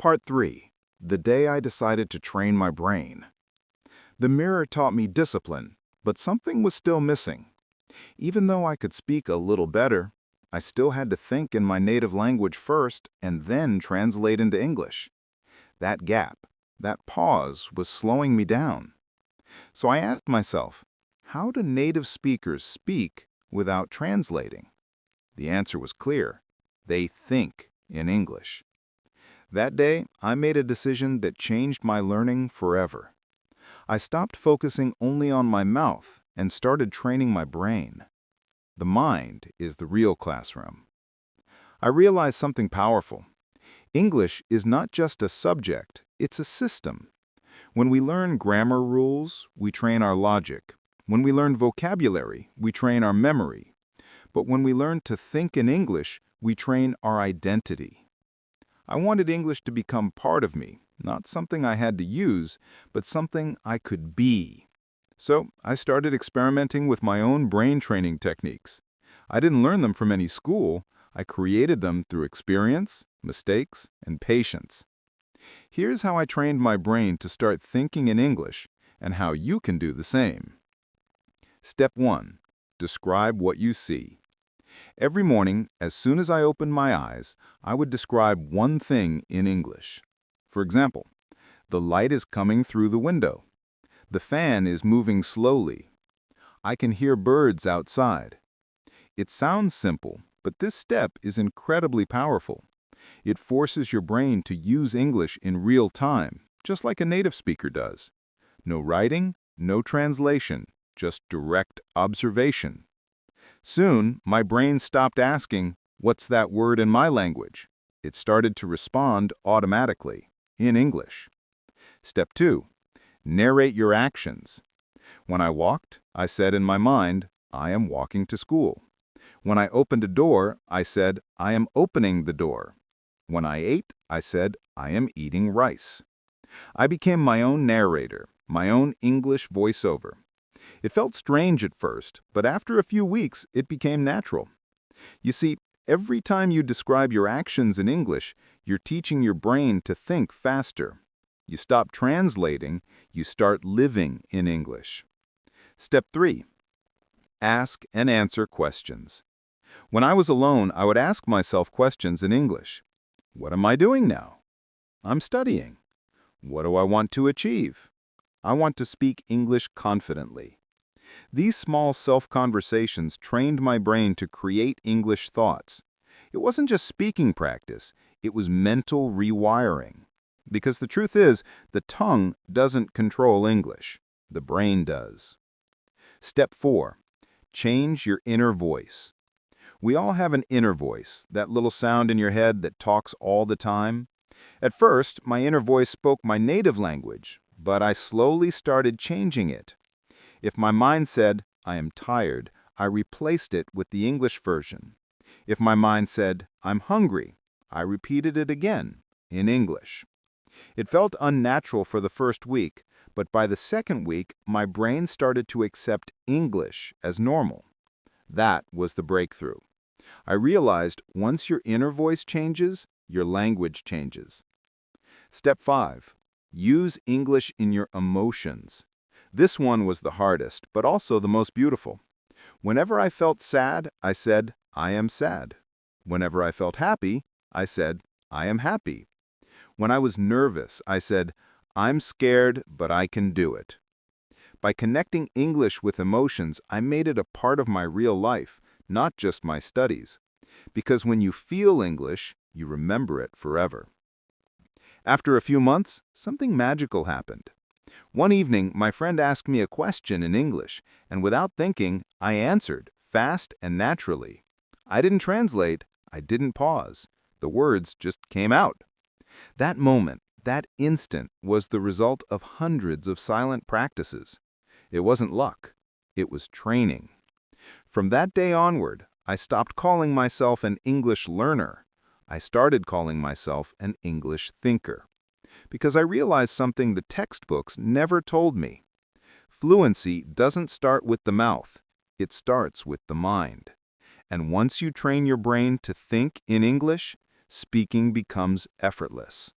Part 3. The day I decided to train my brain. The mirror taught me discipline, but something was still missing. Even though I could speak a little better, I still had to think in my native language first and then translate into English. That gap, that pause, was slowing me down. So I asked myself, how do native speakers speak without translating? The answer was clear. They think in English. That day, I made a decision that changed my learning forever. I stopped focusing only on my mouth and started training my brain. The mind is the real classroom. I realized something powerful. English is not just a subject, it's a system. When we learn grammar rules, we train our logic. When we learn vocabulary, we train our memory. But when we learn to think in English, we train our identity. I wanted English to become part of me, not something I had to use, but something I could be. So I started experimenting with my own brain training techniques. I didn't learn them from any school. I created them through experience, mistakes, and patience. Here's how I trained my brain to start thinking in English and how you can do the same. Step 1. Describe what you see. Every morning, as soon as I opened my eyes, I would describe one thing in English. For example, the light is coming through the window. The fan is moving slowly. I can hear birds outside. It sounds simple, but this step is incredibly powerful. It forces your brain to use English in real time, just like a native speaker does. No writing, no translation, just direct observation. Soon, my brain stopped asking, "What's that word in my language?" It started to respond automatically, in English. Step 2. Narrate your actions. When I walked, I said in my mind, "I am walking to school." When I opened a door, I said, "I am opening the door." When I ate, I said, "I am eating rice." I became my own narrator, my own English voiceover. It felt strange at first, but after a few weeks, it became natural. You see, every time you describe your actions in English, you're teaching your brain to think faster. You stop translating, you start living in English. Step 3. Ask and answer questions. When I was alone, I would ask myself questions in English. What am I doing now? I'm studying. What do I want to achieve? I want to speak English confidently. These small self-conversations trained my brain to create English thoughts. It wasn't just speaking practice, it was mental rewiring. Because the truth is, the tongue doesn't control English. The brain does. Step 4. Change your inner voice. We all have an inner voice, that little sound in your head that talks all the time. At first, my inner voice spoke my native language, but I slowly started changing it. If my mind said, "I am tired," I replaced it with the English version. If my mind said, "I'm hungry," I repeated it again, in English. It felt unnatural for the first week, but by the second week, my brain started to accept English as normal. That was the breakthrough. I realized once your inner voice changes, your language changes. Step 5. Use English in your emotions. This one was the hardest, but also the most beautiful. Whenever I felt sad, I said, "I am sad." Whenever I felt happy, I said, "I am happy." When I was nervous, I said, "I'm scared, but I can do it." By connecting English with emotions, I made it a part of my real life, not just my studies. Because when you feel English, you remember it forever. After a few months, something magical happened. One evening, my friend asked me a question in English, and without thinking, I answered, fast and naturally. I didn't translate, I didn't pause. The words just came out. That moment, that instant, was the result of hundreds of silent practices. It wasn't luck, it was training. From that day onward, I stopped calling myself an English learner. I started calling myself an English thinker. Because I realized something the textbooks never told me. Fluency doesn't start with the mouth, it starts with the mind. And once you train your brain to think in English, speaking becomes effortless.